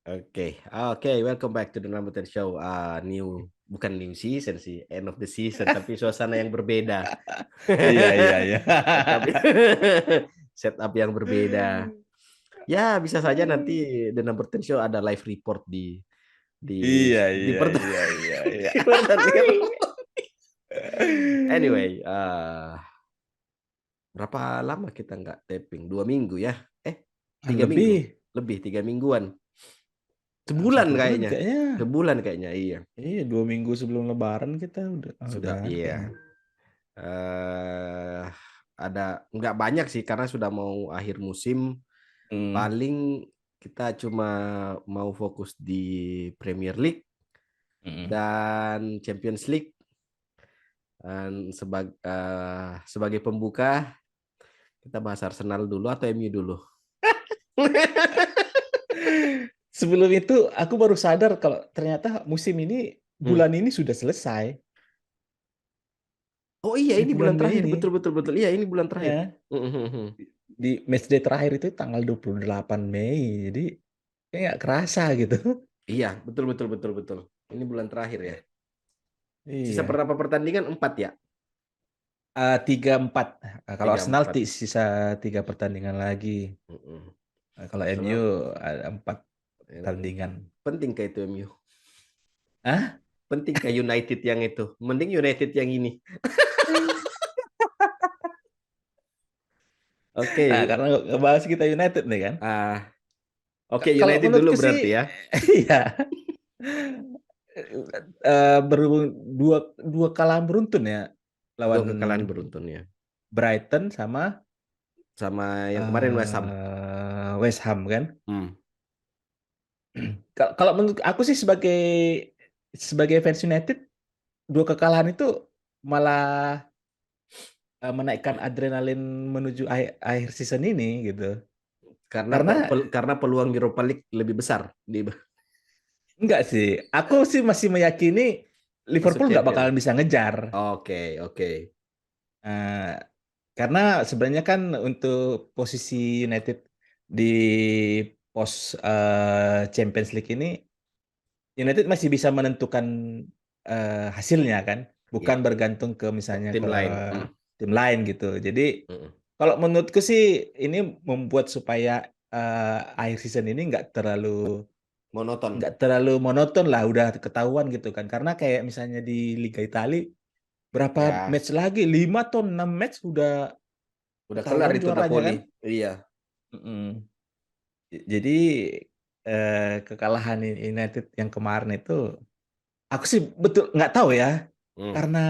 Oke, welcome back to the Number 10 Show. Bukan new season sih, end of the season, tapi suasana yang berbeda. Iya, iya, iya. Setup, setup yang berbeda. Ya, bisa saja nanti the Number 10 Show ada live report di Iya, di iya, pertandingan. iya, iya, iya. Di pertandingan. Anyway, berapa lama kita nggak tapping? 2 minggu ya? Eh, 3 minggu? Lebih Lebih 3 mingguan. Sebulan 1 bulan kayaknya. kayaknya. Sebulan kayaknya, iya. Iya, 2 minggu sebelum Lebaran kita udah Sudah, ada iya. kayaknya. eh ada nggak banyak sih karena sudah mau akhir musim. Hmm. Paling kita cuma mau fokus di Premier League Mm-mm. dan Champions League. Dan sebagai pembuka kita bahas Arsenal dulu atau MU dulu. Sebelum itu aku baru sadar kalau ternyata musim ini Hmm. bulan ini sudah selesai Oh iya, di ini bulan bulan Mei terakhir, ini. betul betul betul. Iya, ini bulan terakhir. Ya, Mhm. di matchday terakhir itu tanggal 28 Mei. Jadi kayak nggak kerasa gitu. Iya, betul betul betul betul. Ini bulan terakhir ya. Sisa Iya. berapa pertandingan? 4 ya? 3-4. Kalau Tiga Arsenal empat. sisa 3 pertandingan lagi. Mhm. Kalau MU Arsenal ada 4 pertandingan. penting kayak itu MU. Hah? Penting kayak United yang itu. Mending United yang ini. Nah, Oke. karena ngebahas kita United nih kan. Ah, oke, Kalau United dulu menurutku sih, berarti ya. iya. Berhubung dua kalahan beruntun ya Dua lawan kekalahan beruntun ya. Brighton sama Sama yang kemarin West Ham. West Ham kan. Hmm. Kalau menurut aku sih sebagai fans United, dua kekalahan itu malah menaikkan adrenalin menuju akhir season ini gitu. Karena Karena peluang Europa League lebih besar di enggak sih, aku sih masih meyakini masuk Liverpool nggak champion. bakalan bisa ngejar. Oke, oke. Eh, karena sebenarnya kan untuk posisi United di pos Champions League ini, United masih bisa menentukan hasilnya kan, bukan Ya, bergantung ke misalnya tim ke lain. Hmm. tim lain gitu. Jadi Hmm. kalau menurutku sih ini membuat supaya akhir season ini Monoton. nggak terlalu monoton lah, udah ketahuan gitu kan. Karena kayak misalnya di Liga Italia berapa Ya, match lagi, 5 atau 6 match udah udah kelar ketahuan itu juaranya Napoli. kan. Iya. Mm-mm. Jadi kekalahan United yang kemarin itu aku sih betul nggak tahu ya, Hmm. karena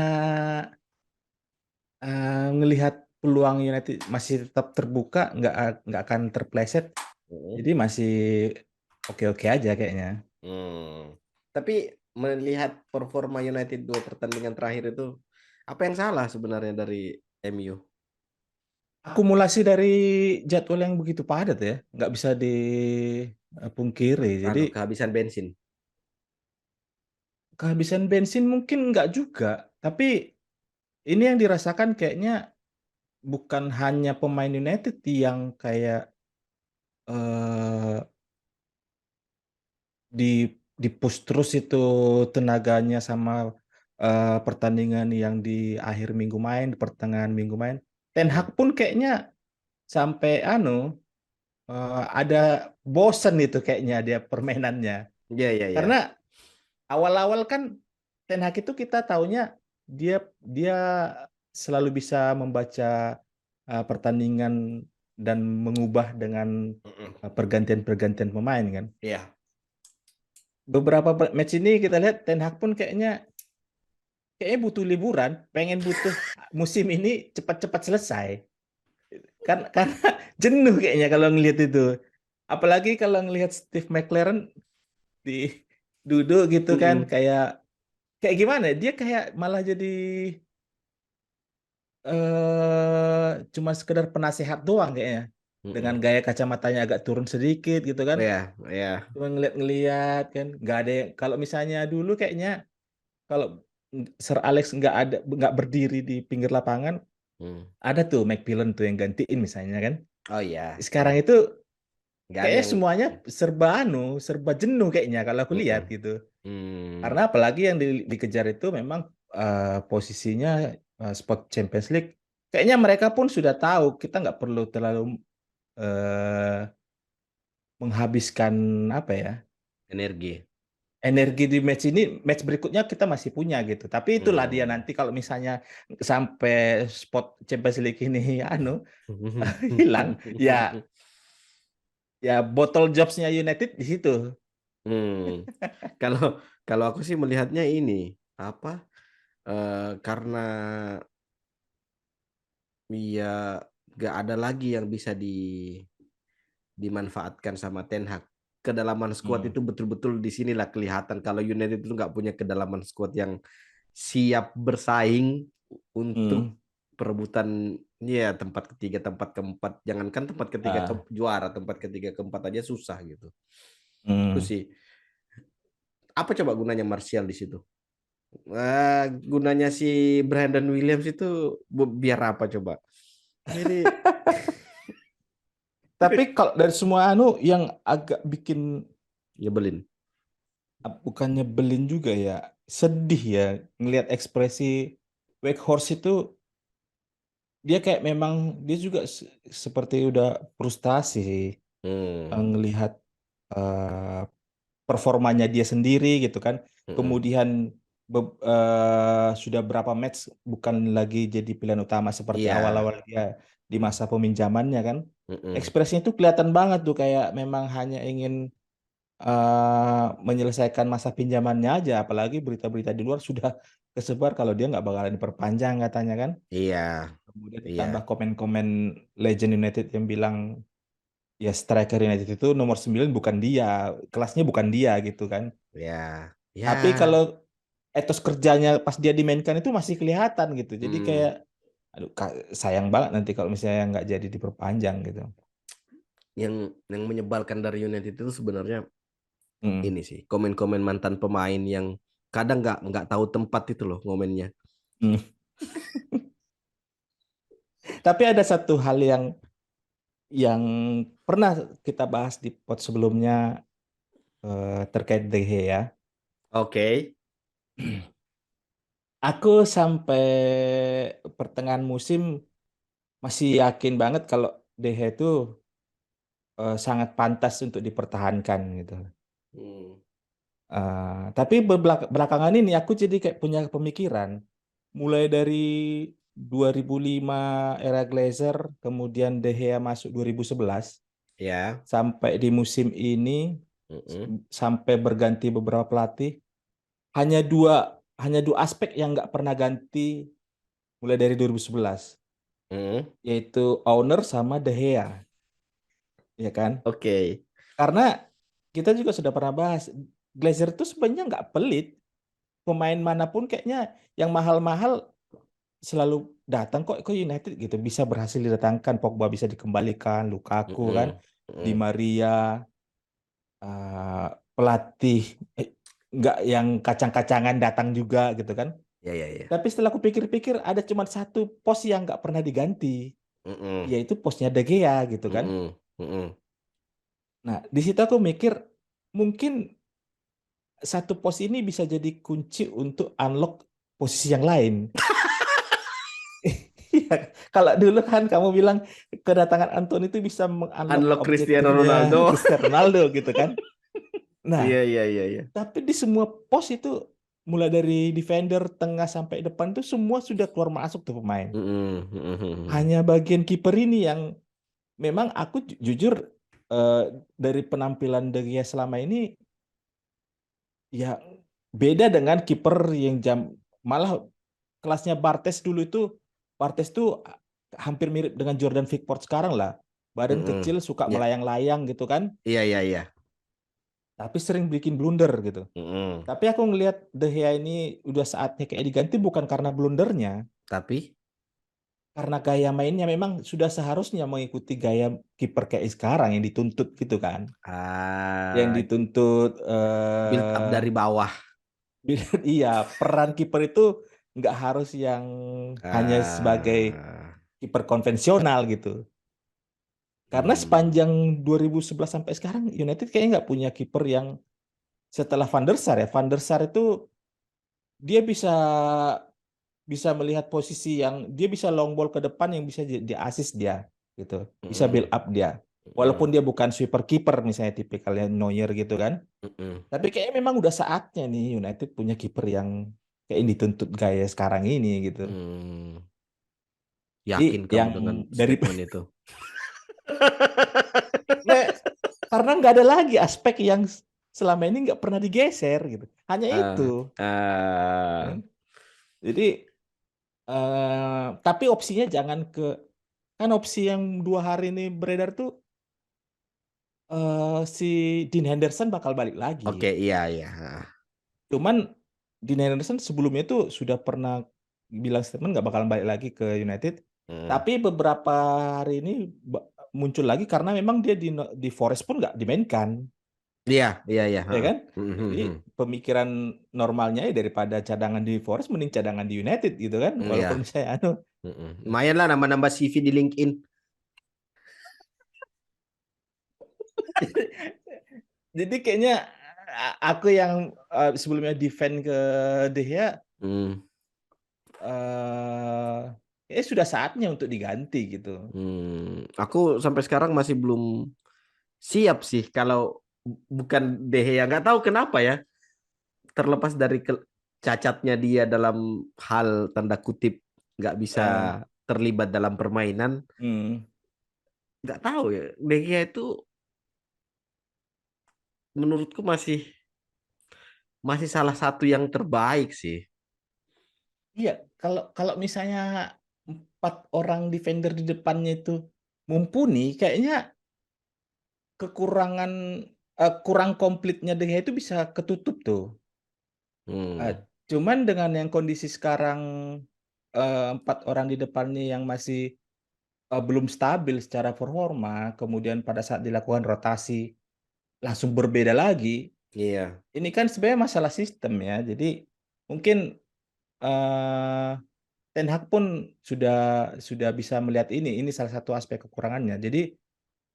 ngelihat peluang United masih tetap terbuka, nggak akan terpleset, Hmm. jadi masih oke-oke aja kayaknya. Hmm. Tapi melihat performa United 2 pertandingan terakhir itu, apa yang salah sebenarnya dari MU? Akumulasi dari jadwal yang begitu padat ya, nggak bisa dipungkiri. Jadi Kehabisan bensin. kehabisan bensin mungkin nggak juga, tapi ini yang dirasakan kayaknya bukan hanya pemain United yang kayak eh, di di push terus itu tenaganya sama pertandingan yang di akhir minggu main, di pertengahan minggu main. Ten Hag Hmm. pun kayaknya sampai ada bosen itu kayaknya dia permainannya. Iya, iya, iya. Karena awal-awal kan Ten Hag itu kita taunya dia dia selalu bisa membaca pertandingan dan mengubah dengan Mm-mm. pergantian-pergantian pemain kan. Iya. Beberapa match ini kita lihat Ten Hag pun kayaknya butuh liburan, pengen butuh musim ini cepat-cepat selesai. Kan karena jenuh kayaknya kalau ngelihat itu. Apalagi kalau ngelihat Steve McLaren di duduk gitu kan, Mm-mm. kayak kayak gimana? Dia kayak malah jadi cuma sekedar penasehat doang kayaknya. Dengan Mm-mm. gaya kacamatanya agak turun sedikit gitu kan. Iya, iya. Cuma ngeliat-ngeliat kan. Nggak ada kalau misalnya dulu kayaknya kalau Sir Alex nggak berdiri di pinggir lapangan, Hmm. ada tuh McMillan tuh yang gantiin misalnya kan. Oh iya, Sekarang iya. itu Nggak ada kayaknya yang semuanya serba jenuh kayaknya kalau aku mm-mm. lihat gitu. Hmm, Karena apalagi yang dikejar itu memang posisinya spot Champions League. Kayaknya mereka pun sudah tahu kita nggak perlu terlalu eh, menghabiskan apa ya energi. energi di match berikutnya kita masih punya gitu. Tapi itulah dia Hmm. nanti kalau misalnya sampai spot Champions League ini anu hilang, ya bottle jobsnya United di situ. Hmm. Kalau kalau aku sih melihatnya ini apa? Karena ya gak ada lagi yang bisa dimanfaatkan sama Ten Hag. Kedalaman skuad Hmm. itu betul-betul di sinilah kelihatan kalau United itu nggak punya kedalaman skuad yang siap bersaing untuk Hmm. perebutan ya tempat ketiga, tempat keempat. Jangankan tempat ketiga Ah. juara, tempat ketiga keempat aja susah gitu. Itu Hmm. sih. Apa coba gunanya Martial di situ? Gunanya si Brandon Williams itu biar apa coba? Ini Tapi kalau dari semua anu yang agak bikin nyebelin. bukannya belin juga ya, sedih ya ngelihat ekspresi Weghorst itu. Dia kayak memang dia juga seperti udah frustasi sih, Hmm. ngelihat eh, performanya dia sendiri gitu kan. Mm-mm. Kemudian sudah berapa match bukan lagi jadi pilihan utama seperti Iya. awal-awal dia di masa peminjamannya kan. Mm-mm. Ekspresinya tuh kelihatan banget tuh kayak memang hanya ingin menyelesaikan masa pinjamannya aja. Apalagi berita-berita di luar sudah kesebar kalau dia nggak bakalan diperpanjang katanya kan. Iya. Kemudian Iya. ditambah komen-komen Legend United yang bilang ya striker United itu nomor 9 bukan dia, kelasnya bukan dia gitu kan. Ya. Tapi Ya. kalau etos kerjanya pas dia dimainkan itu masih kelihatan gitu. Jadi Hmm. kayak aduh sayang banget nanti kalau misalnya nggak jadi diperpanjang gitu. Yang menyebalkan dari United itu sebenarnya Mm. ini sih komen-komen mantan pemain yang kadang nggak tahu tempat itu loh ngomennya. Mm. Tapi ada satu hal yang pernah kita bahas di pod sebelumnya terkait De Gea. Oke. Aku sampai pertengahan musim masih yakin banget kalau De Gea itu sangat pantas untuk dipertahankan gitu. Hmm. Tapi belakangan ini aku jadi kayak punya pemikiran, mulai dari 2005 era Glazer, kemudian De Gea masuk 2011, Ya. sampai di musim ini Mm-mm. sampai berganti beberapa pelatih, hanya dua aspek yang nggak pernah ganti mulai dari 2011, Mm. yaitu owner sama De Gea, ya kan? Oke. Karena kita juga sudah pernah bahas, Glazer itu sebenarnya nggak pelit. Pemain manapun kayaknya yang mahal-mahal selalu datang kok United gitu. Bisa berhasil didatangkan, Pogba bisa dikembalikan, Lukaku kan, Mm-mm. Di Mm-mm. Maria, pelatih nggak yang kacang-kacangan datang juga gitu kan. Ya, ya, ya. Tapi setelah aku pikir-pikir ada cuma satu pos yang nggak pernah diganti, Mm-mm. yaitu posnya De Gea gitu kan. Mm-mm. Mm-mm. Nah, di situ aku mikir mungkin satu pos ini bisa jadi kunci untuk unlock posisi yang lain. Iya, kalau dulu kan kamu bilang kedatangan Anton itu bisa mengunlock Unlock Cristiano objektifnya Ronaldo. Cristiano Ronaldo gitu kan. Nah, Iya, iya, iya, iya. tapi di semua pos itu mulai dari defender, tengah sampai depan tuh semua sudah keluar masuk tuh pemain. Mm-mm. Mm-mm. Hanya bagian kiper ini yang memang aku jujur eh, dari penampilan De Gea selama ini ya beda dengan kiper yang malah kelasnya Bartes dulu itu. Bartes tuh hampir mirip dengan Jordan Pickford sekarang lah. Badan Mm-mm. kecil, suka Ya, melayang-layang gitu kan. iya, iya, iya. Tapi sering bikin blunder gitu. Mm-mm. Tapi aku ngelihat De Gea ini udah saatnya kayak diganti bukan karena blundernya. Tapi Karena gaya mainnya memang sudah seharusnya mengikuti gaya kiper kayak sekarang yang dituntut gitu kan. Yang ah dituntut build up dari bawah. iya, peran kiper itu nggak harus yang hanya sebagai Ah, kiper konvensional gitu. Karena Hmm. sepanjang 2011 sampai sekarang United kayaknya nggak punya kiper yang setelah Van der Sar ya. Van der Sar itu dia bisa bisa melihat posisi yang dia bisa long ball ke depan yang bisa di assist dia gitu. Bisa build Mm-mm. up dia. Walaupun Mm-mm. dia bukan sweeper kiper misalnya tipikalnya Neuer gitu kan. Mm-mm. Tapi kayaknya memang udah saatnya nih United punya kiper yang kayak yang dituntut gaya sekarang ini gitu. Hmm. Jadi Yakin kamu yang dengan dari statement itu? karena nggak ada lagi aspek yang selama ini nggak pernah digeser gitu. Hanya itu. Ah, Kan. ah, Jadi tapi opsinya jangan ke kan opsi yang 2 hari ini beredar tuh si Dean Henderson bakal balik lagi. oke, iya, iya. Cuman Dean Henderson sebelumnya tuh sudah pernah bilang statement nggak bakalan balik lagi ke United. Hmm. Tapi beberapa hari ini muncul lagi karena memang dia di Forest pun nggak dimainkan, Iya, iya, iya. ya Heeh. kan? Hmm, hmm, Jadi hmm. pemikiran normalnya ya daripada cadangan di Forest mending cadangan di United gitu kan? Walaupun Iya. misalnya anu. Mm-mm. Lumayan lah nambah-nambah CV di LinkedIn. Jadi kayaknya aku yang sebelumnya defend ke De Gea Hmm. sudah saatnya untuk diganti gitu. Aku sampai sekarang masih belum siap sih kalau bukan De Gea. Nggak tahu kenapa ya. Terlepas dari cacatnya dia dalam hal tanda kutip nggak bisa Eh, terlibat dalam permainan. hmm. Nggak tahu ya. De Gea itu menurutku masih masih salah satu yang terbaik sih. Iya, kalau kalau misalnya 4 orang defender di depannya itu mumpuni, kayaknya kekurangan kurang komplitnya De Gea itu bisa ketutup tuh. Eh, Hmm. cuman dengan yang kondisi sekarang 4 orang di depannya yang masih belum stabil secara performa, kemudian pada saat dilakukan rotasi langsung berbeda lagi. Iya. Ini kan sebenarnya masalah sistem ya. Jadi mungkin eh, Ten Hag pun sudah bisa melihat ini. Ini salah satu aspek kekurangannya. Jadi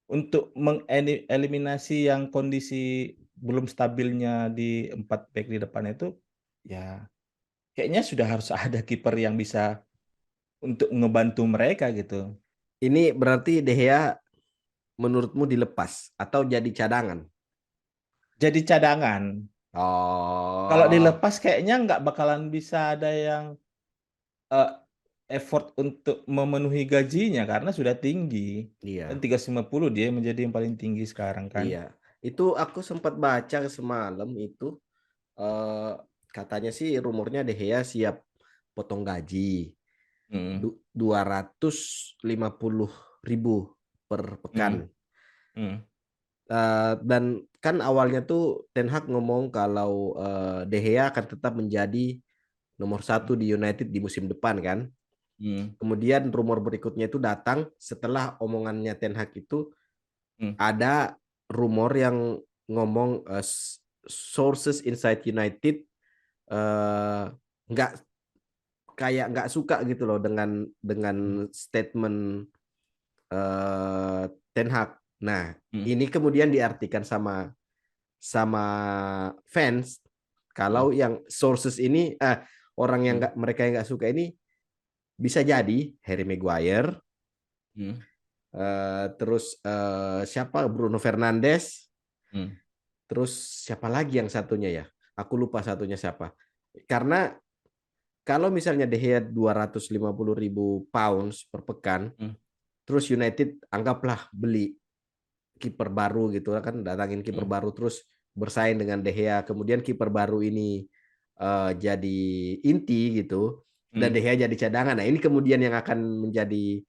untuk mengeliminasi yang kondisi belum stabilnya di 4 back di depan itu, ya kayaknya sudah harus ada kiper yang bisa untuk ngebantu mereka gitu. Ini berarti De Gea menurutmu dilepas atau jadi cadangan? Jadi cadangan. Kalau Oh, dilepas kayaknya nggak bakalan bisa ada yang eh, effort untuk memenuhi gajinya karena sudah tinggi. Kan iya, 350 dia menjadi yang paling tinggi sekarang kan. iya. Itu aku sempat baca semalam itu eh, katanya sih rumornya De Gea siap potong gaji Hmm, 250.000 per pekan. hmm, hmm, Dan kan awalnya tuh Ten Hag ngomong kalau De Gea akan tetap menjadi nomor satu di United di musim depan kan. hmm, Kemudian rumor berikutnya itu datang setelah omongannya Ten Hag itu hmm, ada rumor yang ngomong sources inside United eh, nggak kayak nggak suka gitu loh dengan statement eh, Ten Hag. Nah, hmm, ini kemudian diartikan sama sama fans kalau hmm, yang sources ini orang yang hmm, nggak mereka yang nggak suka ini bisa jadi Harry Maguire, hmm, terus siapa Bruno Fernandes, hmm, terus siapa lagi yang satunya ya? Aku lupa satunya siapa. Karena kalau misalnya De Gea 250.000 pounds per pekan, hmm, terus United anggaplah beli kiper baru gitu kan, datangin kiper hmm, baru terus bersaing dengan De Gea, kemudian kiper baru ini jadi inti gitu dan hmm, De Gea jadi cadangan. Nah, ini kemudian yang akan menjadi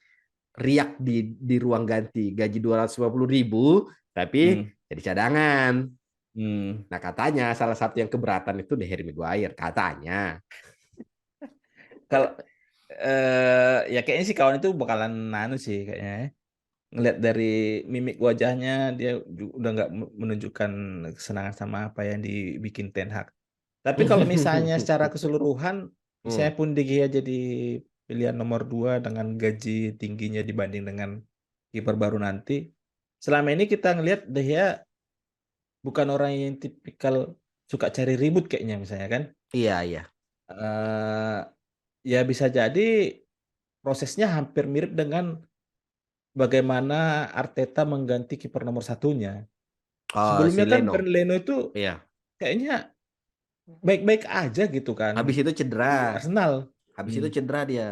riak di ruang ganti gaji 250.000 tapi hmm, jadi cadangan. hmm. Nah, katanya salah satu yang keberatan itu De Harry Maguire katanya. Kalau ya kayaknya sih kawan itu bakalan nanu sih kayaknya, ya. Ngelihat dari mimik wajahnya dia udah nggak menunjukkan kesenangan sama apa yang dibikin Ten Hag. Tapi kalau misalnya secara keseluruhan, Hmm. misalnya pun De Gea jadi pilihan nomor 2 dengan gaji tingginya dibanding dengan kiper baru nanti, selama ini kita ngelihat De Gea bukan orang yang tipikal suka cari ribut kayaknya misalnya kan. Iya, iya. Eee, ya bisa jadi prosesnya hampir mirip dengan bagaimana Arteta mengganti kiper nomor satunya. Oh, si Sebelumnya kan Leno. Bernd Leno itu Iya. kayaknya baik-baik aja gitu Habis kan itu cedera. di Arsenal. Habis itu Mhm. cedera dia.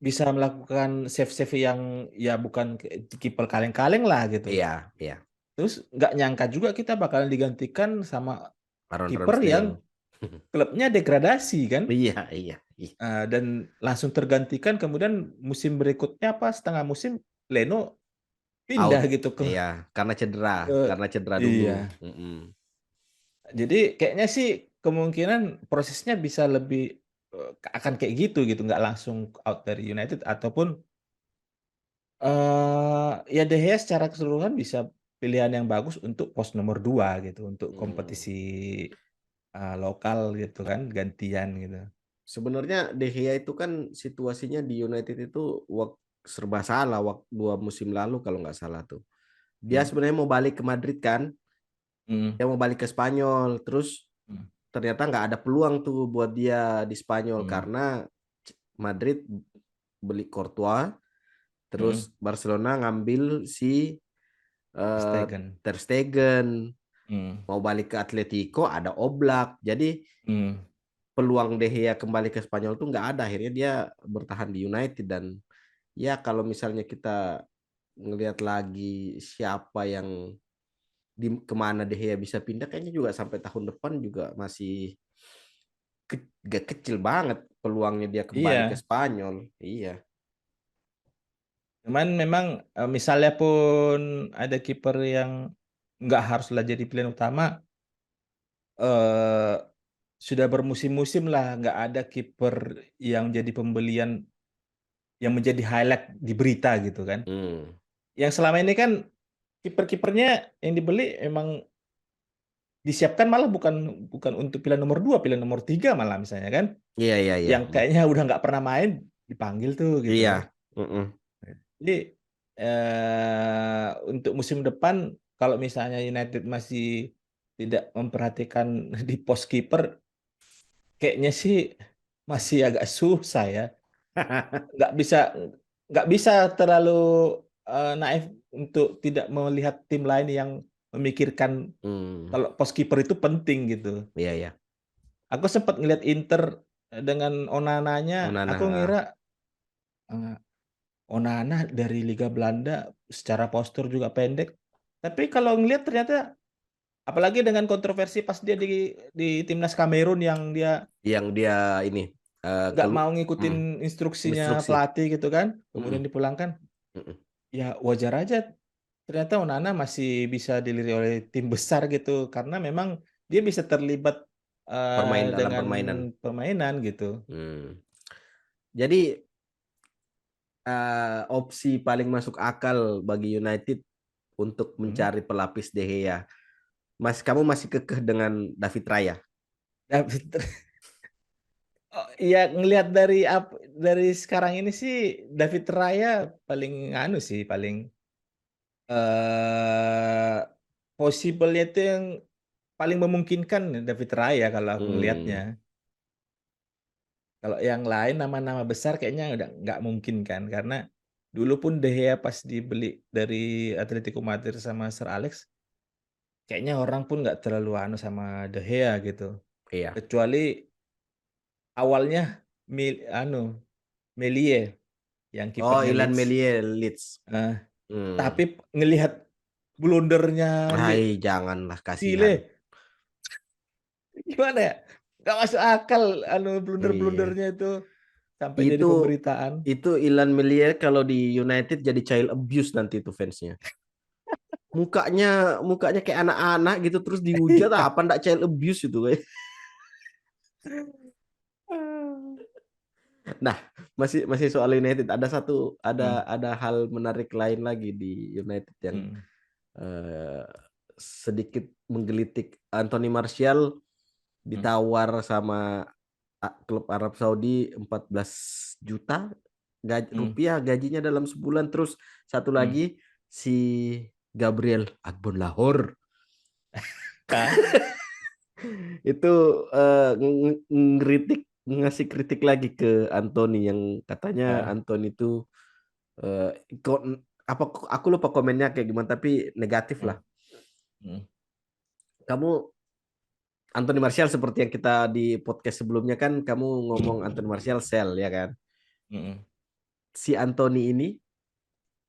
Bisa melakukan save-save yang ya bukan kiper kaleng-kaleng lah gitu. Iya, iya. Terus nggak nyangka juga kita bakalan digantikan sama Aaron kiper Ramsdale. yang klubnya degradasi kan. Iya, iya, iya. Dan langsung tergantikan kemudian musim berikutnya apa setengah musim Leno pindah Out. gitu Iya, ke karena cedera dulu. iya. Mm-mm. Jadi kayaknya sih kemungkinan prosesnya bisa lebih, akan kayak gitu, nggak langsung out dari United ataupun, ya De Gea secara keseluruhan bisa pilihan yang bagus untuk pos nomor 2 gitu, untuk Hmm. kompetisi, lokal gitu kan, gantian gitu. Sebenarnya De Gea itu kan situasinya di United itu serba salah waktu 2 musim lalu kalau nggak salah tuh. Dia Mhm, sebenarnya mau balik ke Madrid kan, mhm, dia mau balik ke Spanyol, terus mhm, ternyata nggak ada peluang tuh buat dia di Spanyol mhm, karena Madrid beli Courtois, mhm, terus Barcelona ngambil si Ter eh, Stegen, Ter Stegen, mhm, mau balik ke Atletico ada Oblak, jadi mhm, peluang De Gea kembali ke Spanyol tuh nggak ada. Akhirnya dia bertahan di United dan ya kalau misalnya kita ngelihat lagi siapa yang kemana De Gea bisa pindah, kayaknya juga sampai tahun depan juga masih gak kecil banget peluangnya dia kembali ke iya, Spanyol. Iya. cuman memang, misalnya pun ada kiper yang nggak haruslah jadi pilihan utama, eee, sudah bermusim-musim lah nggak ada kiper yang jadi pembelian yang menjadi highlight di berita gitu kan. Hmm. Yang selama ini kan kiper-kipernya yang dibeli emang disiapkan malah bukan bukan untuk pilihan nomor 2, pilihan nomor 3 malah misalnya kan, Iya, iya, iya. yang kayaknya udah nggak pernah main dipanggil tuh gitu. Iya. Mm-mm. Jadi, untuk musim depan kalau misalnya United masih tidak memperhatikan di pos kiper, kayaknya sih masih agak susah ya. Nggak bisa nggak bisa terlalu, naif untuk tidak melihat tim lain yang memikirkan Hmm. kalau pos kiper itu penting gitu. Iya, iya. Aku sempat ngelihat Inter, dengan Onana-nya, Onana. aku ngira, eee, Onana dari Liga Belanda secara postur juga pendek, tapi kalau ngelihat ternyata apalagi dengan kontroversi pas dia di timnas Kamerun yang dia Yang dia ini nggak mau ngikutin mm, instruksinya instruksi. pelatih gitu kan, kemudian Mm-mm. dipulangkan, Mm-mm. ya wajar aja ternyata Onana masih bisa dilirik oleh tim besar gitu, karena memang dia bisa terlibat, Dalam dengan permainan. permainan gitu. Hmm. Jadi opsi paling masuk akal bagi United untuk Mhm. mencari pelapis De Gea. Kamu masih kekeh dengan David Raya? David Oh, iya ngelihat dari sekarang ini sih David Raya paling anu sih, paling, eee, possible-nya itu yang paling memungkinkan David Raya kalau aku Hmm, ngelihatnya. Kalau yang lain nama-nama besar kayaknya udah nggak mungkin kan, karena dulu pun De Gea pas dibeli dari Atletico Madrid sama Sir Alex, kayaknya orang pun nggak terlalu anu sama De Gea gitu. iya. Kecuali awalnya anu, Meslier yang Oh, kipernya Ilan Leeds. Melie Leeds. Eee, Hmm. tapi ngelihat blundernya Hai, janganlah kasihan. Sile, gimana ya, nggak masuk akal anu Iya. blunder-blundernya itu, sampai jadi Itu pemberitaan. itu Ilan Melie kalau di United jadi child abuse nanti itu fansnya. Mukanya kayak anak-anak gitu terus dihujat Iya. apa ndak child abuse itu. Nah, masih masih soal United Mhm, ada hal menarik lain lagi di United yang mhm, eh, sedikit menggelitik. Anthony Martial mhm, ditawar sama klub Arab Saudi 14 juta mhm, rupiah gajinya dalam sebulan. Terus satu mhm, lagi si Gabriel Agbon Lahore Kak. itu ngeritik, ngasih kritik lagi ke Anthony yang katanya Ah, Anthony itu eh, kok apa, aku lupa komennya kayak gimana tapi negatif hmm, lah. hmm, Kamu Anthony Martial seperti yang kita di podcast sebelumnya kan kamu ngomong Anthony Martial sell ya kan. hmm. Si Anthony ini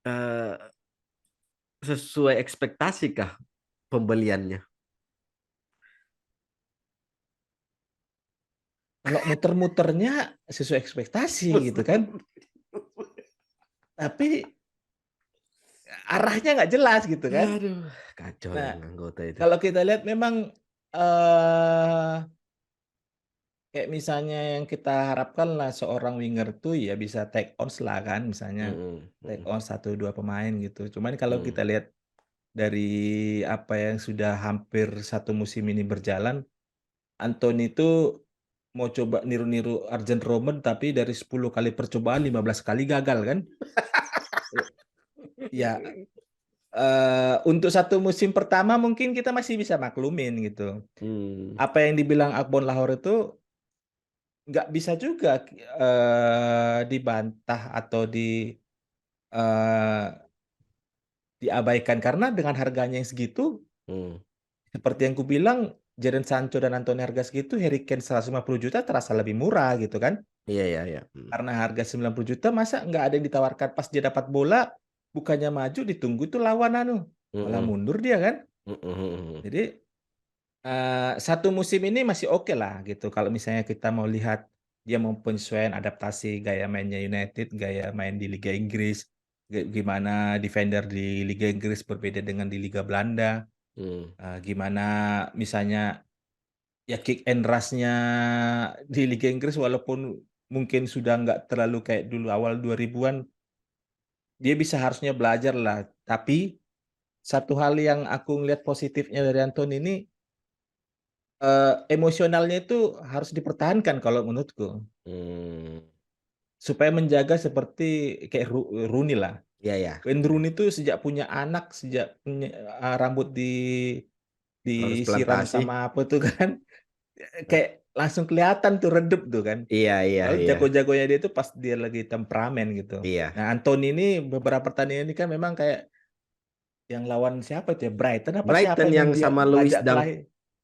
eh, sesuai ekspektasi kah pembeliannya? Kalau muter-muternya sesuai ekspektasi gitu kan, tapi arahnya nggak jelas gitu kan. Aduh, kacau Nah, yang anggota itu. kalau kita lihat memang eh kayak misalnya yang kita harapkan lah seorang winger tuh ya bisa take on lah kan, misalnya Mm-mm, take mm-mm, on satu dua pemain gitu. Cuman kalau mm. kita lihat dari apa yang sudah hampir satu musim ini berjalan, Anthony itu mau coba niru-niru Arjen Robben tapi dari 10 kali percobaan 15 kali gagal kan? Ya, untuk satu musim pertama mungkin kita masih bisa maklumin gitu. Hmm, Apa yang dibilang Akbon Lahore itu nggak bisa juga dibantah atau eh, diabaikan karena dengan harganya yang segitu, hmm. seperti yang ku bilang, Jadon Sancho dan Anthony harga segitu, Harry Kane 150 juta terasa lebih murah gitu kan? Iya, iya, iya. Hmm. Karena harga 90 juta, masa nggak ada yang ditawarkan pas dia dapat bola, bukannya maju, ditunggu tuh lawan anu. Malah Mm-mm, mundur dia kan? mm-mm, Jadi satu musim ini masih oke lah gitu. Kalau misalnya kita mau lihat dia mau penyesuaian adaptasi gaya mainnya United, gaya main di Liga Inggris, gimana defender di Liga Inggris berbeda dengan di Liga Belanda, hmm. gimana misalnya ya kick and rush-nya di Liga Inggris walaupun mungkin sudah nggak terlalu kayak dulu awal 2000-an, dia bisa harusnya belajar lah. Tapi satu hal yang aku ngelihat positifnya dari Anthony ini, emosionalnya itu harus dipertahankan kalau menurutku. Hmm. Supaya menjaga seperti kayak Rooney lah. Iya, ya. Wayne Rooney itu sejak punya anak, sejak punya rambut disiram Transplantasi. sama apa tuh kan, kayak langsung kelihatan tuh redup tuh kan. Iya, iya, Padahal iya. jago-jagonya dia tuh pas dia lagi temperamen gitu. Iya. Nah, Anthony ini beberapa pertandingan ini kan memang kayak yang lawan siapa itu ya? Brighton apa siapa Brighton yang yang dia sama Louis ngajak Dunk. kelahi.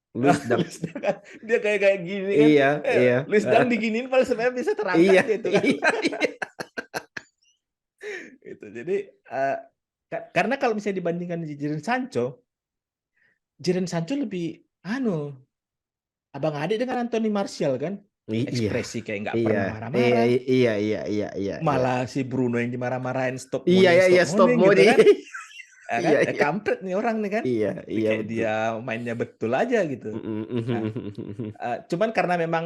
Louis Dunk. Luis Dang kan, dia kayak kayak gini kan. Iya, iya. Luis Dang diginiin paling sebenarnya bisa terangkat Iya, dia itu kan. iya, iya. Gitu. Jadi karena kalau misalnya dibandingkan di Jadon Sancho lebih anu, abang adik dengan Anthony Martial kan. Iya, Ekspresi kayak nggak iya, pernah iya, marah-marah. iya, iya, iya, iya, iya. Malah si Bruno yang dimarah-marahin Iya, iya, iya, stop stop mourning gitu Modi. kan. Ya kan? Iya, iya. Kampret nih orang nih kan. Iya, Tapi iya kayak betul. dia mainnya betul aja gitu. Nah, Mm-mm. cuman karena memang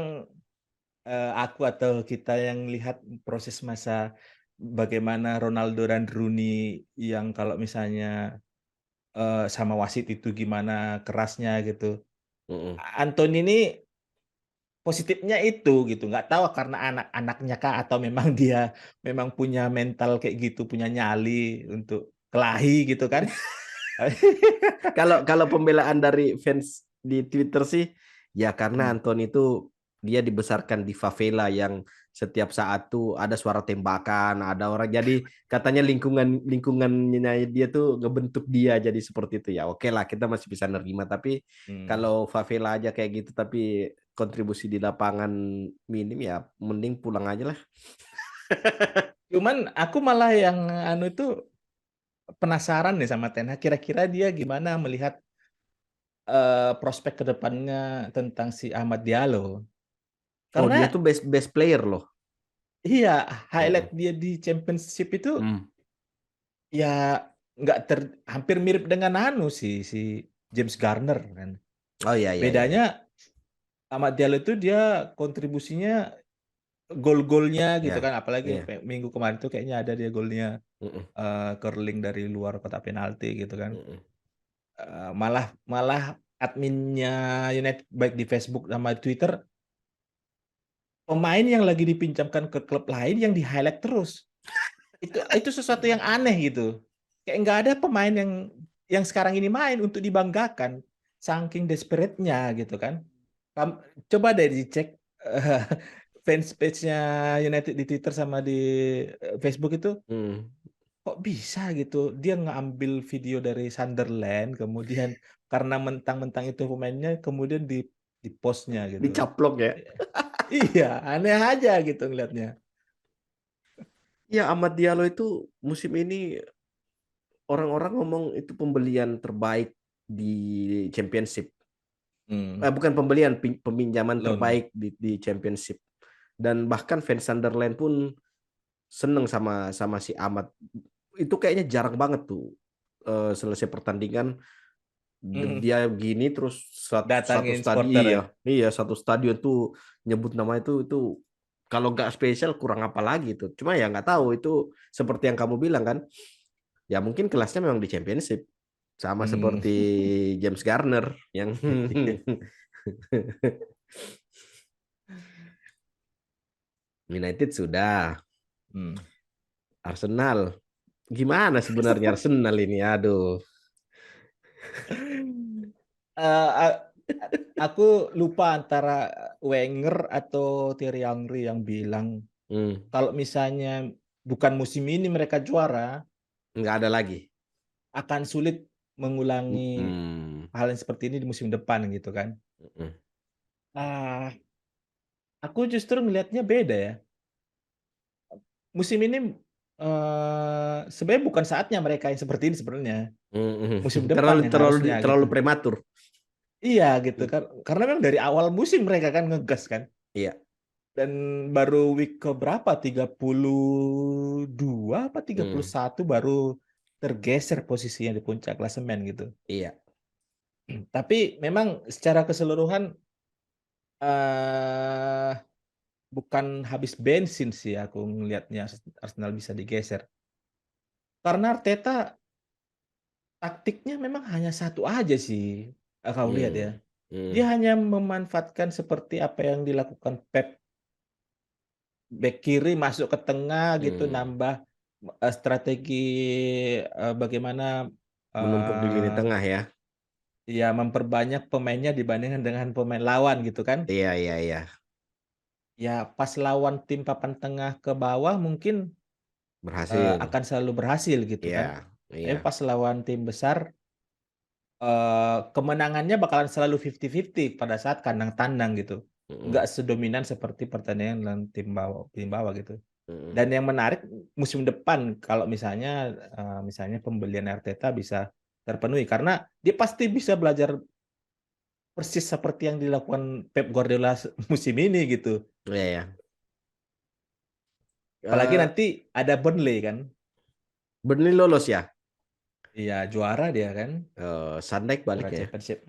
aku atau kita yang lihat proses masa bagaimana Ronaldo dan Rooney yang kalau misalnya sama wasit itu gimana kerasnya gitu. Mm-mm. Anthony ini positifnya itu gitu, nggak tahu karena anak-anaknya kah atau memang dia memang punya mental kayak gitu, punya nyali untuk kelahi gitu kan. Kalau kalau pembelaan dari fans di Twitter sih, ya karena Hmm, Anton itu dia dibesarkan di favela yang setiap saat tuh ada suara tembakan, ada orang. Jadi katanya lingkungannya dia tuh ngebentuk dia jadi seperti itu ya. Oke lah, kita masih bisa nerima. Tapi hmm. kalau favela aja kayak gitu, tapi kontribusi di lapangan minim ya, mending pulang aja lah. Cuman aku malah yang anu itu penasaran nih sama Ten Hag, kira-kira dia gimana melihat prospek ke depannya tentang si Ahmad Diallo. Oh dia Karena tuh best best player loh. iya, highlight Mm-mm. dia di Championship itu Hmm. ya nggak hampir mirip dengan anu si James Garner kan. Oh iya iya iya. Bedanya Ahmad Diallo itu dia kontribusinya gol-golnya gitu Ya. kan, apalagi Iya. minggu kemarin tuh kayaknya ada dia golnya Mm-mm. curling dari luar kotak penalti gitu kan. Mm-mm. Malah malah adminnya United baik di Facebook sama Twitter, pemain yang lagi dipinjamkan ke klub lain yang di-highlight terus. Itu sesuatu yang aneh gitu. kayak nggak ada pemain yang sekarang ini main untuk dibanggakan, saking desperate-nya gitu kan. Coba deh dicek fans page-nya United di Twitter sama di Facebook itu, Hmm. kok bisa gitu dia ngambil video dari Sunderland, kemudian karena mentang-mentang itu pemainnya, kemudian di postnya gitu. Dicaplok ya. Iya, aneh aja gitu ngelihatnya. Ya Ahmad Diallo itu musim ini orang-orang ngomong itu pembelian terbaik di Championship. Bukan pembelian, peminjaman Loan. terbaik di Championship. Dan bahkan fans Sunderland pun seneng sama sama si Ahmad. Itu kayaknya jarang banget tuh selesai pertandingan Mm. dia gini terus satu Datangin stadion supporter ya. iya iya satu stadion tuh nyebut nama itu kalau nggak spesial kurang apa lagi tuh cuma ya nggak tahu itu seperti yang kamu bilang kan ya mungkin kelasnya memang di Championship sama Hmm. seperti James Garner yang United sudah Hmm. Arsenal gimana sebenarnya Arsenal ini aduh. Eh, a- aku lupa antara Wenger atau Thierry Henry yang bilang Hmm, kalau misalnya bukan musim ini mereka juara, nggak ada lagi. akan sulit mengulangi Hmm, hal yang seperti ini di musim depan gitu kan. hmm, Ah, aku justru melihatnya beda ya. Musim ini sebenarnya bukan saatnya mereka yang seperti ini sebenarnya. hmm, hmm. Musim depan terlalu yang terlalu harusnya terlalu gitu. prematur. Iya gitu Hmm, kan. Karena memang dari awal musim mereka kan ngegas kan. iya. Dan baru week ke berapa? 32 apa tiga puluh Hmm. satu baru tergeser posisinya di puncak klasemen gitu. Iya. Tapi memang secara keseluruhan eh bukan habis bensin sih aku ngelihatnya Arsenal bisa digeser. Karena Arteta taktiknya memang hanya satu aja sih. Kau lihat ya. Hmm. Dia Hmm. hanya memanfaatkan seperti apa yang dilakukan Pep, back kiri masuk ke tengah gitu, Hmm. nambah strategi bagaimana Menumpuk di lini eh tengah ya. ya memperbanyak pemainnya dibandingkan dengan pemain lawan gitu kan. Iya, iya, iya. Ya pas lawan tim papan tengah ke bawah mungkin Berhasil. akan selalu berhasil gitu kan. Iya, Tapi iya. pas lawan tim besar, kemenangannya bakalan selalu 50-50 pada saat kandang tandang gitu. Hmm. Nggak sedominan seperti pertandingan lawan tim bawah gitu. Hmm. Dan yang menarik musim depan kalau misalnya pembelian Arteta bisa terpenuhi karena dia pasti bisa belajar persis seperti yang dilakukan Pep Guardiola musim ini gitu. Iya, ya. Apalagi nanti ada Burnley kan. Burnley lolos ya. Iya, juara dia kan, Sandek balik juara ya. Championship.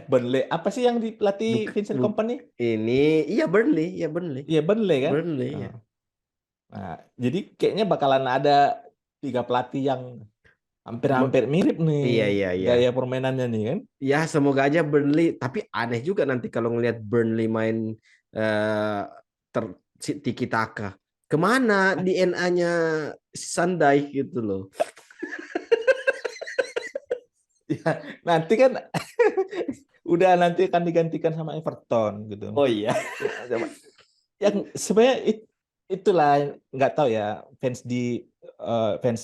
Burnley apa sih yang dilatih Buk, Vincent buk, Kompany? ini iya Burnley, iya Burnley. Iya, Burnley kan. Burnley ya. Oh. Nah, jadi kayaknya bakalan ada tiga pelatih yang Me- hampir-hampir mirip nih iya, iya, iya. gaya permainannya nih kan. Ya semoga aja Burnley. Tapi aneh juga nanti kalau ngelihat Burnley main eh ter tiki taka. Kemana DNA-nya Sandai gitu loh. Ya, nanti kan udah nanti akan digantikan sama Everton gitu. Oh iya. Ya, yang sebenarnya itulah nggak tahu ya fans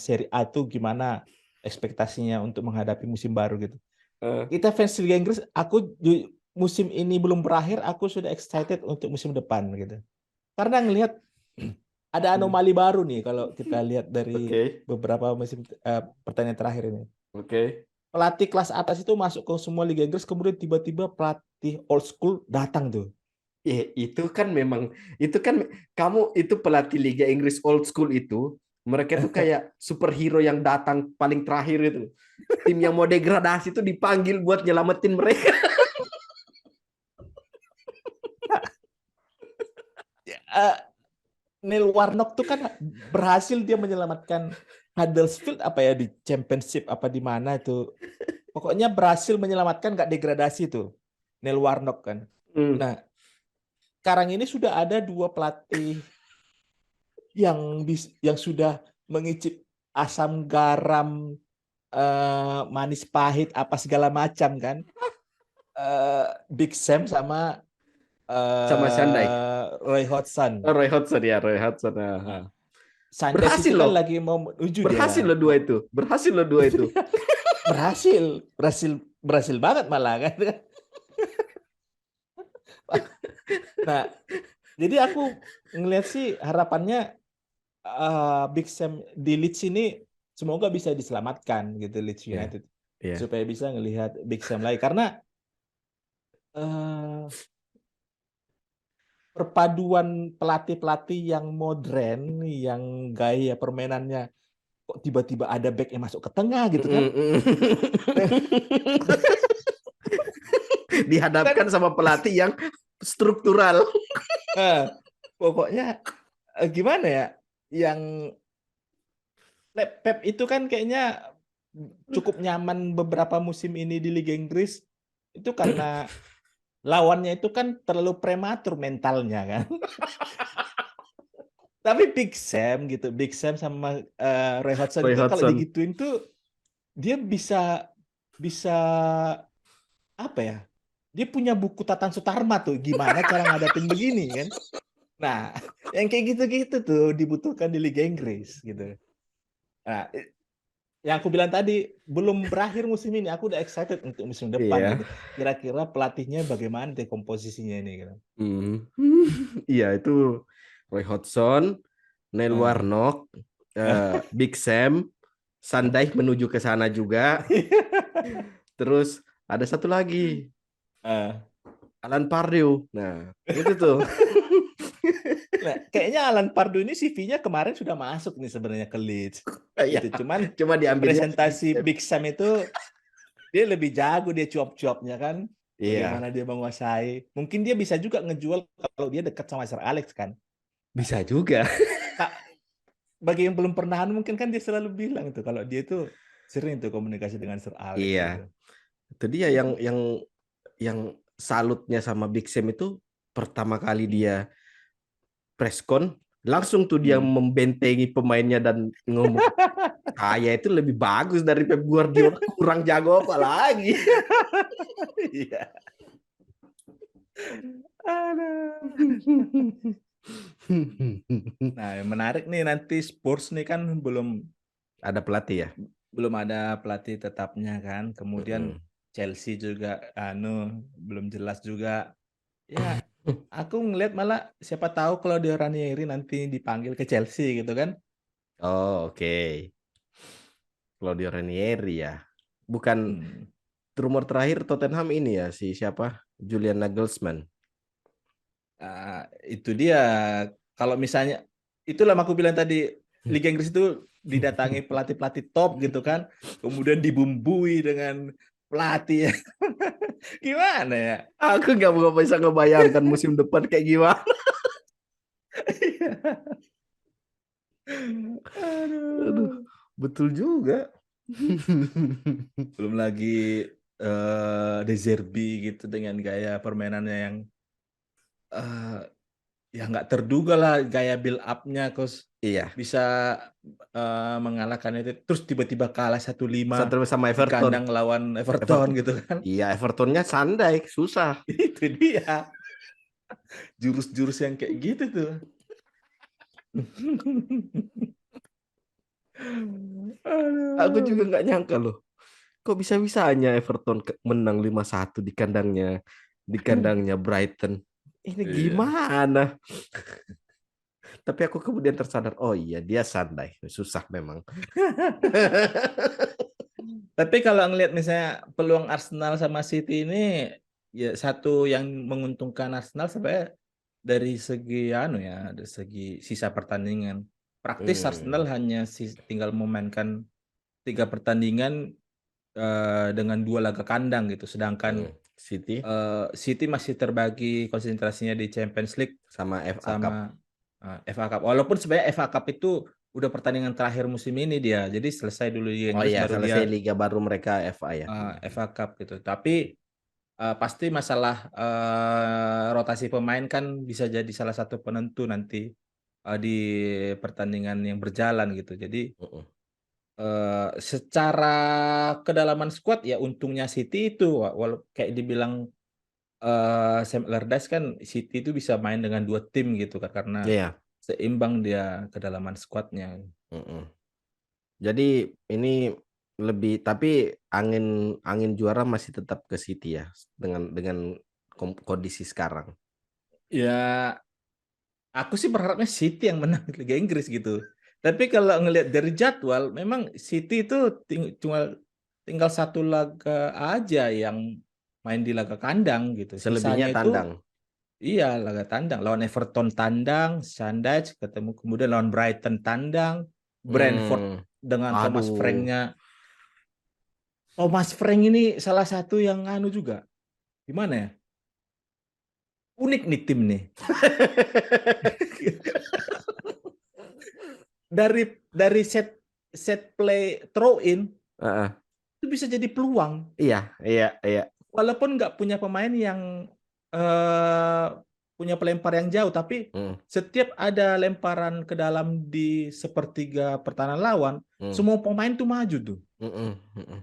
Serie A tuh gimana ekspektasinya untuk menghadapi musim baru gitu. Eh, Kita fans Liga Inggris, musim ini belum berakhir, aku sudah excited untuk musim depan gitu. Karena ngelihat ada hmm. anomali baru nih kalau kita lihat dari Oke, beberapa pertandingan terakhir ini. oke. Pelatih kelas atas itu masuk ke semua Liga Inggris, kemudian tiba-tiba pelatih old school datang tuh. Itu kan memang itu kan kamu itu pelatih Liga Inggris old school itu mereka itu kayak superhero yang datang paling terakhir itu. Tim yang mau degradasi itu dipanggil buat nyelamatin mereka. Eh, Neil Warnock tuh kan berhasil dia menyelamatkan Huddersfield apa ya di Championship apa di mana itu. Pokoknya berhasil menyelamatkan nggak degradasi tuh Neil Warnock kan. Hmm. Nah, sekarang ini sudah ada dua pelatih yang sudah mengicip asam garam, manis pahit apa segala macam kan. Big Sam sama Sandai. Roy Hodgson. Oh, Roy Hodgson ya, Roy Hodgson. Nah, Sandes Berhasil itu kan loh. lagi mau menuju Berhasil dia loh dua itu. Berhasil loh dua itu. berhasil, berhasil banget malah kan. Nah, jadi aku ngelihat sih harapannya Big Sam di Leeds ini semoga bisa diselamatkan gitu Leeds Iya, United iya. supaya bisa ngelihat Big Sam lagi karena eh, perpaduan pelatih-pelatih yang modern, yang gaya permainannya kok tiba-tiba ada back yang masuk ke tengah gitu kan? Dihadapkan Kan sama pelatih yang struktural. eh, pokoknya gimana ya? Yang Pep itu kan kayaknya cukup nyaman beberapa musim ini di Liga Inggris itu karena lawannya itu kan terlalu prematur mentalnya kan. Tapi Big Sam gitu, Big Sam sama Roy Hodgson Roy itu kalau Hodgson. digituin tuh dia bisa bisa apa ya? Dia punya buku Tatan Sutarma tuh gimana cara ngadapin begini kan. Nah, yang kayak gitu-gitu tuh dibutuhkan di Liga Inggris gitu. Nah, yang aku bilang tadi belum berakhir musim ini, aku udah excited untuk musim depan Iya. gitu. Kira-kira pelatihnya bagaimana deh komposisinya ini gitu. Hmm. Iya itu Roy Hodgson, Neil Nah. Warnock, Big Sam, Sandai menuju ke sana juga. Terus ada satu lagi, Eh, Alan Pardew. Nah, itu tuh. Nah, kayaknya Alan Pardew ini CV-nya kemarin sudah masuk nih sebenarnya ke Leeds. Iya, Gitu. Cuman cuma di diambilnya si Big presentasi Sam. Big Sam itu dia lebih jago dia cuap-cuapnya kan. Iya, Bagaimana dia menguasai. Mungkin dia bisa juga ngejual kalau dia dekat sama Sir Alex kan. bisa juga. Kak, bagi yang belum pernah mungkin kan dia selalu bilang itu kalau dia itu sering tuh komunikasi dengan Sir Alex Iya, gitu. itu dia yang salutnya sama Big Sam itu pertama kali Hmm. dia preskon langsung tuh dia Hmm. membentengi pemainnya dan ngomong saya itu lebih bagus dari Pep Guardiola, kurang jago apa lagi. Iya. Aduh. Nah, yang menarik nih nanti Spurs nih kan belum Ada pelatih ya. belum ada pelatih tetapnya kan. Kemudian Mm-mm. Chelsea juga belum jelas juga. Ya, aku ngelihat malah siapa tahu kalau dia Ranieri nanti dipanggil ke Chelsea gitu kan. Oh, oke. Claudio Ranieri ya. Bukan Hmm. rumor terakhir Tottenham ini ya si siapa? Julian Nagelsmann. Itu dia. Kalau misalnya itulah aku bilang tadi Liga Inggris itu didatangi pelatih-pelatih top gitu kan, kemudian dibumbui dengan pelatih yang gimana ya? Aku nggak bisa ngebayangkan musim depan kayak gimana. Aduh, Aduh. betul juga. Belum lagi De Zerbi gitu dengan gaya permainannya yang eh, ya nggak terduga lah gaya build up-nya terus Iya, bisa mengalahkan itu terus tiba-tiba kalah 1-5 satu sama di Everton. kandang lawan Everton Everton. gitu kan. Iya, Evertonnya sandai, susah. Itu dia jurus-jurus yang kayak gitu tuh. Aku juga Aduh. nggak nyangka loh. Kok bisa-bisanya Everton menang 5-1 di kandangnya Brighton. Ini Iya. gimana? Tapi aku kemudian tersadar, oh iya dia sandai, susah memang. Tapi kalau ngelihat misalnya peluang Arsenal sama City ini ya satu yang menguntungkan Arsenal sebenarnya dari segi dari segi sisa pertandingan. Praktis Arsenal Hmm, hanya tinggal memainkan 3 pertandingan dengan 2 laga kandang gitu. Sedangkan City City masih terbagi konsentrasinya di Champions League sama FA Cup. sama FA Cup. Walaupun sebenarnya FA Cup itu udah pertandingan terakhir musim ini dia. Jadi selesai dulu di Oh Inggris iya, baru selesai dia liga baru mereka FA ya. FA Cup gitu. Tapi pasti masalah rotasi pemain kan bisa jadi salah satu penentu nanti di pertandingan yang berjalan gitu. Jadi Mm-mm. secara kedalaman skuad ya untungnya City itu walau kayak dibilang Sam Allardyce kan City itu bisa main dengan 2 tim gitu kan karena Iya. seimbang dia kedalaman skuadnya. Mm-mm. Jadi ini lebih, tapi angin angin juara masih tetap ke City ya, dengan kondisi sekarang. Ya aku sih berharapnya City yang menang Liga Inggris gitu. Tapi kalau ngelihat dari jadwal, memang City itu cuma tinggal satu laga aja yang main di laga kandang gitu. Sisanya Selebihnya itu tandang. iya laga tandang. Lawan Everton tandang, Sandwich ketemu kemudian lawan Brighton tandang, Brentford Hmm. dengan Thomas Aduh. Frank-nya. Thomas Frank ini salah satu yang anu juga. Gimana ya? Unik nih tim nih. Dari set set play throw in Heeh. itu bisa jadi peluang Iya, iya, iya. walaupun nggak punya pemain yang punya pelempar yang jauh tapi Hmm, setiap ada lemparan ke dalam di sepertiga pertahanan lawan hmm, semua pemain tuh maju tuh mm-mm, mm-mm.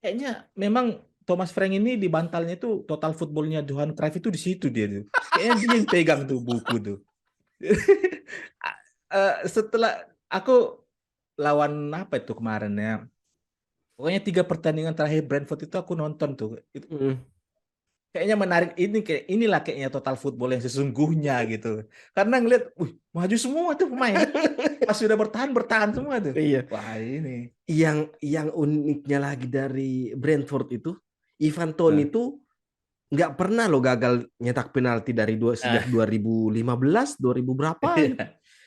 kayaknya memang Thomas Frank ini di bantalnya tuh total footballnya Johan Cruyff itu di situ dia tuh kayaknya dia yang pegang tuh buku tuh. Setelah aku lawan apa itu kemarin ya pokoknya 3 pertandingan terakhir Brentford itu aku nonton tuh. Mm-mm. Kayaknya menarik ini kayak inilah kayaknya total football yang sesungguhnya gitu. Karena ngeliat, maju semua tuh pemain. Pas sudah bertahan bertahan semua tuh. Iya. Wah ini. Yang uniknya lagi dari Brentford itu, Ivan Toney Nah, itu nggak pernah lo gagal nyetak penalti dari sejak nah, 2015, 2000 berapa iya. gitu.